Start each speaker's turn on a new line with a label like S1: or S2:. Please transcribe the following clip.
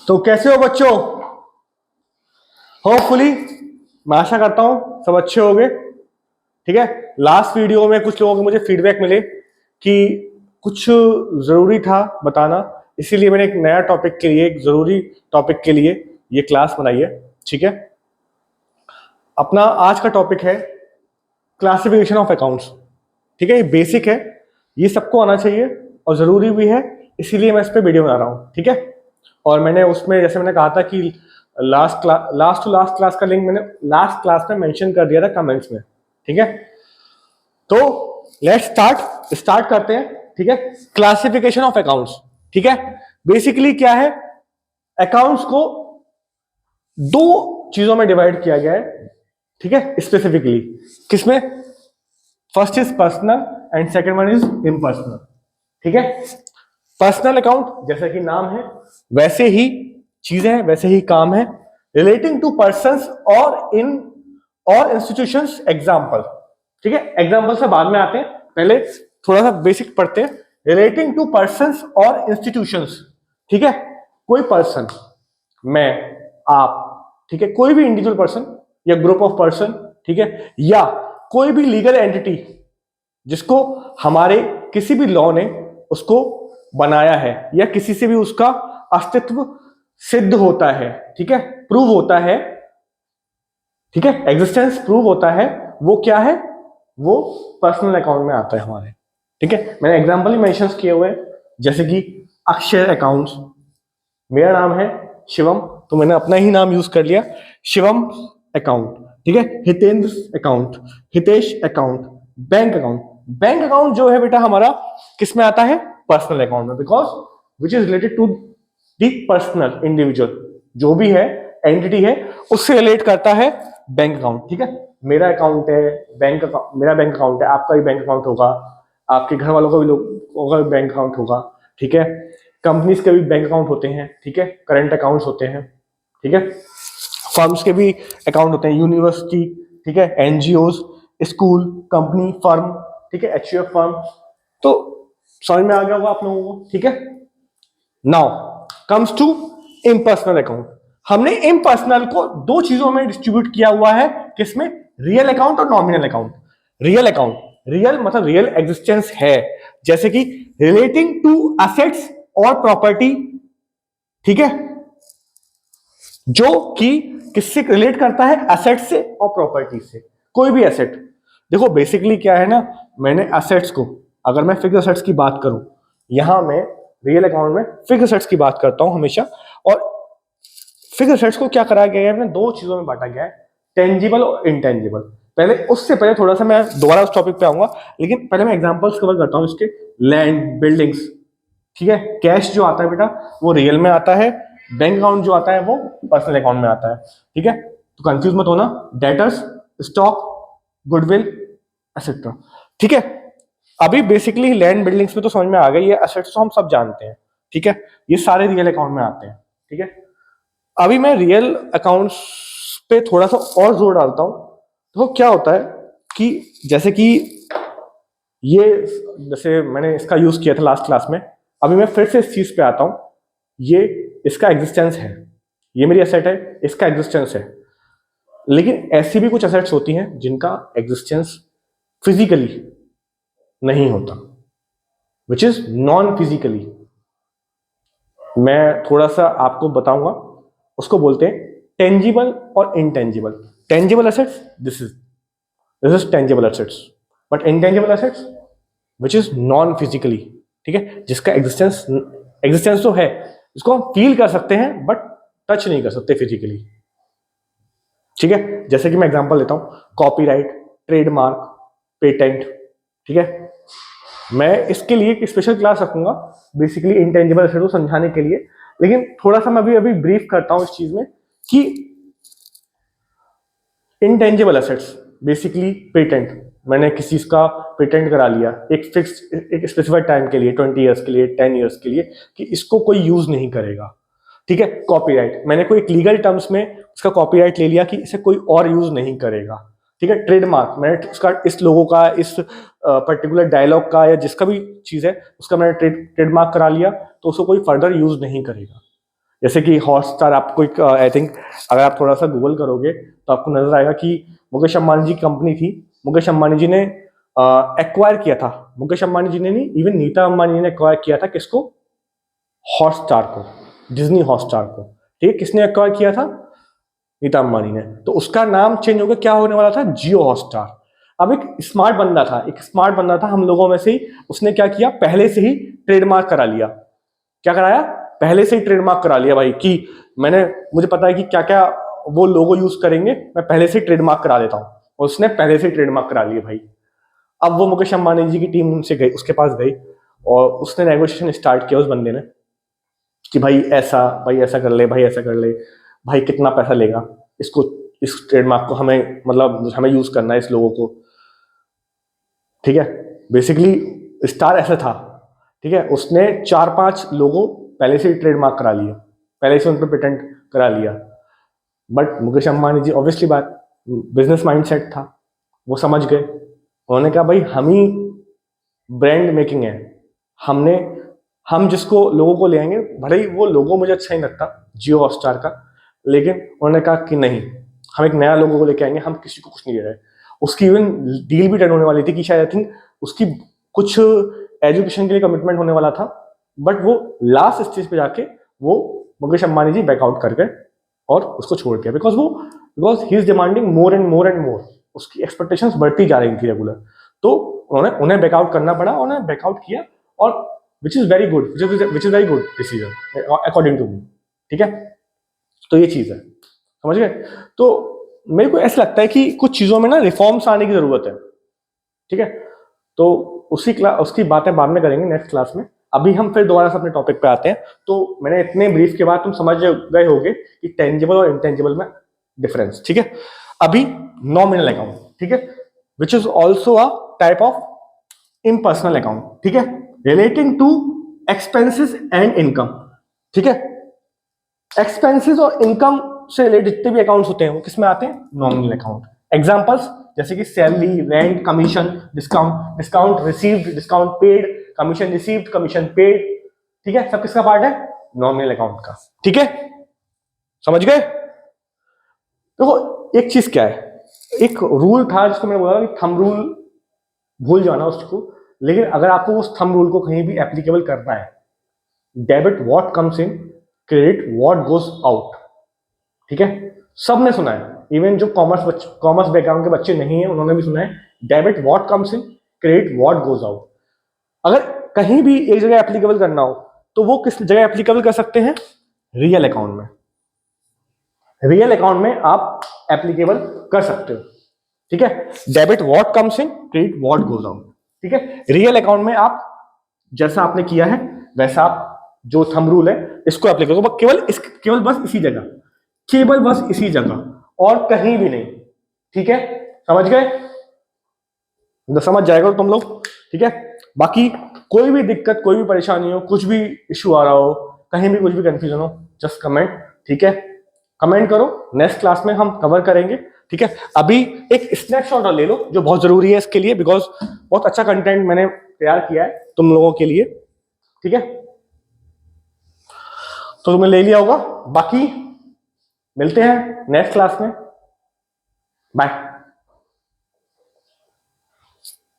S1: तो कैसे हो बच्चों? होपफुली मैं आशा करता हूं सब अच्छे होंगे। ठीक है, लास्ट वीडियो में कुछ लोगों के मुझे फीडबैक मिले कि कुछ जरूरी था बताना, इसीलिए मैंने एक नया टॉपिक के लिए, एक जरूरी टॉपिक के लिए ये क्लास बनाई है। ठीक है, अपना आज का टॉपिक है क्लासिफिकेशन ऑफ अकाउंट्स। ठीक है, ये बेसिक है, ये सबको आना चाहिए और जरूरी भी है, इसीलिए मैं इस पर वीडियो बना रहा हूँ। ठीक है, और मैंने उसमें जैसे मैंने कहा था कि लास्ट टू लास्ट क्लास का लिंक मैंने लास्ट क्लास में मेंशन कर दिया था कमेंट्स में। ठीक है, तो लेट्स स्टार्ट करते हैं। ठीक है, क्लासिफिकेशन ऑफ अकाउंट्स। ठीक है, बेसिकली क्या है, अकाउंट्स को दो चीजों में डिवाइड किया गया है। ठीक है, स्पेसिफिकली किसमें? First is personal and second one is impersonal. ठीक है, पर्सनल अकाउंट जैसा कि नाम है वैसे ही चीजें हैं, वैसे ही काम है, रिलेटिंग टू पर्संस और इन और इंस्टीट्यूशंस। एग्जांपल, ठीक है, एग्जांपल से बाद में आते हैं, पहले थोड़ा सा बेसिक पढ़ते हैं। रिलेटिंग टू पर्संस और इंस्टीट्यूशंस। ठीक है, कोई पर्सन, मैं, आप, ठीक है, कोई भी इंडिविजुअल पर्सन या ग्रुप ऑफ पर्सन, ठीक है, या कोई भी लीगल एंटिटी जिसको हमारे किसी भी लॉ ने उसको बनाया है या किसी से भी उसका अस्तित्व सिद्ध होता है, ठीक है, प्रूव होता है, ठीक है, एग्जिस्टेंस प्रूव होता है, वो क्या है? वो पर्सनल अकाउंट में आता है हमारे। ठीक है, मैंने एग्जांपल ही मेंशन किए हुए हैं, जैसे कि अक्षय अकाउंट्स, मेरा नाम है शिवम तो मैंने अपना ही नाम यूज कर लिया, शिवम अकाउंट। ठीक है, Hitendra account, Hitesh account, bank account. Bank account जो है बेटा हमारा किस में आता है? पर्सनल अकाउंट में, because which is related to the personal individual, जो भी है एंटिटी है उससे रिलेट करता है बैंक अकाउंट। ठीक है, मेरा अकाउंट है, बैंक अकाउंट, मेरा बैंक अकाउंट है, आपका भी बैंक अकाउंट होगा, आपके घर वालों का भी लोगों का भी बैंक अकाउंट होगा। ठीक है, कंपनीज के भी बैंक अकाउंट होते हैं, ठीक है, करंट अकाउंट्स होते हैं, ठीक है, फर्म्स के भी अकाउंट होते हैं, यूनिवर्सिटी, ठीक है, एनजीओज, स्कूल, कंपनी, फर्म, ठीक है, एचयूएफ फर्म। तो समझ में आ गया होगा आप लोगों को। ठीक है, now comes to impersonal account. हमने इम्पर्सनल को दो चीजों में डिस्ट्रीब्यूट किया हुआ है, किसमें? रियल अकाउंट और nominal account. Real account, real मतलब रियल एग्जिस्टेंस है, जैसे कि रिलेटिंग टू असेट्स और प्रॉपर्टी। ठीक है, जो कि किससे रिलेट करता है? असेट से और प्रॉपर्टी से। कोई भी एसेट, देखो बेसिकली क्या है ना, मैंने असेट्स को, अगर मैं फिक्स असेट्स की बात करूं, यहां मैं रियल अकाउंट में फिक्स असेट्स की बात करता हूं हमेशा, और फिक्स असेट्स को क्या कराया गया है? दो चीजों में बांटा गया है, टेंजिबल और इनटेंजिबल। पहले उससे पहले थोड़ा सा मैं दोबारा उस टॉपिक पे आऊंगा, लेकिन पहले मैं एग्जांपल्स कवर करता हूं इसके। लैंड, बिल्डिंग्स, ठीक है, कैश जो आता है बेटा वो रियल में आता है, बैंक अकाउंट जो आता है वो पर्सनल अकाउंट में आता है। ठीक है, तो कंफ्यूज मत होना, डेटर्स, स्टॉक, गुडविल, एटसेट्रा। ठीक है, अभी बेसिकली लैंड बिल्डिंग्स में तो समझ में आ गई है, एसेट्स तो हम सब जानते हैं। ठीक है, ये सारे रियल अकाउंट में आते हैं। ठीक है, अभी मैं रियल अकाउंट्स पे थोड़ा सा और जोर डालता हूं। तो क्या होता है कि जैसे कि ये, जैसे मैंने इसका यूज किया था लास्ट क्लास में, अभी मैं फिर से इस चीज पे आता हूं, ये इसका एग्जिस्टेंस है, ये मेरी एसेट है, इसका एग्जिस्टेंस है। लेकिन ऐसी भी कुछ एसेट्स होती हैं जिनका एग्जिस्टेंस फिजिकली नहीं होता, विच इज नॉन फिजिकली। मैं थोड़ा सा आपको बताऊंगा, उसको बोलते हैं टेंजिबल और intangible. Tangible assets, this is tangible assets, but intangible assets which is non physically. ठीक है, जिसका एग्जिस्टेंस तो है, इसको हम फील कर सकते हैं बट टच नहीं कर सकते फिजिकली। ठीक है, जैसे कि मैं एग्जांपल लेता हूं, कॉपीराइट, ट्रेडमार्क, पेटेंट। ठीक है, मैं इसके लिए एक स्पेशल क्लास रखूंगा बेसिकली इंटेंजिबल एसेट को समझाने के लिए, लेकिन थोड़ा सा मैं अभी ब्रीफ करता हूं इस चीज में कि इंटेंजिबल एसेट्स बेसिकली पेटेंट, मैंने किसी चीज का पेटेंट करा लिया एक फिक्स, एक स्पेसिफाइड टाइम के लिए, 20 ईयर्स के लिए, 10 ईयर्स के लिए, कि इसको कोई यूज नहीं करेगा। ठीक है, कॉपीराइट, मैंने कोई एक लीगल टर्म्स में उसका कॉपीराइट ले लिया कि इसे कोई और यूज नहीं करेगा। ठीक है, ट्रेडमार्क, मैंने उसका, इस लोगों का, इस पर्टिकुलर डायलॉग का या जिसका भी चीज है उसका मैंने ट्रेडमार्क करा लिया, तो उसको कोई फर्दर यूज नहीं करेगा। जैसे कि हॉटस्टार, आपको एक आई थिंक अगर आप थोड़ा सा गूगल करोगे तो आपको नजर आएगा कि मुकेश अंबानी जी की कंपनी थी। मुकेश अंबानी जी ने एक्वायर किया था, मुकेश अंबानी जी ने नहीं, इवन नीता अंबानी जी ने एक्वायर किया था किसको? हॉटस्टार को, डिज्नी हॉटस्टार को। ठीक है, किसने एक्वायर किया था? नीता अंबानी ने। तो उसका नाम चेंज होकर क्या होने वाला था? जियो हॉटस्टार। अब एक स्मार्ट बंदा था, एक स्मार्ट बंदा था हम लोगों में से ही, उसने क्या किया, पहले से ही ट्रेडमार्क करा लिया। क्या कराया? पहले से ही ट्रेडमार्क करा लिया भाई, कि मुझे पता है कि क्या क्या वो लोगो यूज करेंगे, मैं पहले से ही ट्रेडमार्क करा देता हूं। और उसने पहले से ही ट्रेडमार्क करा लिए भाई। अब वो मुकेश अंबानी जी की टीम उनसे गई, उसके पास गई, और उसने नेगोशिएशन स्टार्ट किया उस बंदे ने, कि भाई ऐसा कर ले, भाई ऐसा कर ले, भाई कितना पैसा लेगा इसको, इस ट्रेडमार्क को हमें, मतलब हमें यूज करना है इस लोगों को। ठीक है, बेसिकली स्टार ऐसा था। ठीक है, उसने 4-5 लोगों पहले से ही ट्रेडमार्क करा लिए, पहले से उन पर पेटेंट करा लिया। बट मुकेश अंबानी जी, ऑब्वियसली बात, बिजनेस माइंडसेट था, वो समझ गए। उन्होंने कहा भाई हम ही ब्रांड मेकिंग है, हमने हम जिसको लोगों को ले आएंगे, भले ही वो लोगो मुझे अच्छा नहीं लगता जियो हॉटस्टार का, लेकिन उन्होंने कहा कि नहीं, हम एक नया लोगो को लेके आएंगे, हम किसी को कुछ नहीं दे रहे। उसकी इवन डील भी डन होने वाली थी कि शायद आई थिंक उसकी कुछ एजुकेशन के लिए कमिटमेंट होने वाला था, बट वो लास्ट स्टेज पे जाके वो मुकेश अंबानी जी बैकआउट कर गए और उसको छोड़ दिया, because he is demanding more and more and more. उसकी एक्सपेक्टेशंस बढ़ती जा रही थी रेगुलर, तो उन्हें बैकआउट करना पड़ा, उन्हें बैकआउट किया, और which is very good, which is very good decision according to me. ठीक है, तो ये चीज है, समझ गए? तो मेरे को ऐसा लगता है कि कुछ चीजों में ना रिफॉर्म्स आने की जरूरत है। ठीक है, तो उसकी बातें बाद में करेंगे नेक्स्ट क्लास में। अभी हम फिर दोबारा से अपने टॉपिक पे आते हैं। तो मैंने इतने ब्रीफ के बाद तुम समझ गए होगे कि टेंजिबल और इंटेंजिबल में डिफरेंस। ठीक है, अभी नॉमिनल अकाउंट, ठीक है, which is also a type of impersonal account. ठीक है, relating to expenses and income. ठीक है, एक्सपेंसेस और इनकम से रिलेटेड जितने भी अकाउंट्स होते हैं वो किस में आते हैं? Nominal account. एग्जांपल्स जैसे कि salary, rent, commission, discount, discount received, discount paid, commission received, commission paid. ठीक है, सब किसका पार्ट है? नॉमिनल अकाउंट का। ठीक है, समझ गए? देखो एक चीज क्या है, एक रूल था जिसको मैंने बोला कि थंब रूल, भूल जाना उसको, लेकिन अगर आपको उस थंब रूल को कहीं भी एप्लीकेबल करना है, debit what comes in, credit what goes out. ठीक है, सबने सुना है, इवन जो कॉमर्स बैकग्राउंड के बच्चे नहीं है उन्होंने भी सुना है, debit what comes in, credit what goes out. अगर कहीं भी एक जगह एप्लीकेबल करना हो तो वो किस जगह एप्लीकेबल कर सकते हैं? रियल अकाउंट में। रियल अकाउंट में आप एप्लीकेबल कर सकते हो। ठीक है, debit what comes in, credit what goes out. ठीक है, रियल अकाउंट में आप जैसा आपने किया है वैसा आप जो थंब रूल है इसको एप्लीकेबल करो, केवल बस इसी जगह, केवल बस इसी जगह और कहीं भी नहीं। ठीक है, समझ गए? तो समझ जाएगा तुम लोग। ठीक है, बाकी कोई भी दिक्कत, कोई भी परेशानी हो, कुछ भी इश्यू आ रहा हो, कहीं भी कुछ भी कंफ्यूजन हो, जस्ट कमेंट। ठीक है, कमेंट करो, नेक्स्ट क्लास में हम कवर करेंगे। ठीक है, अभी एक स्नैपशॉट ले लो जो बहुत जरूरी है इसके लिए, बिकॉज बहुत अच्छा कंटेंट मैंने तैयार किया है तुम लोगों के लिए। ठीक है, तो तुमने ले लिया होगा, बाकी मिलते हैं नेक्स्ट क्लास में। बाय।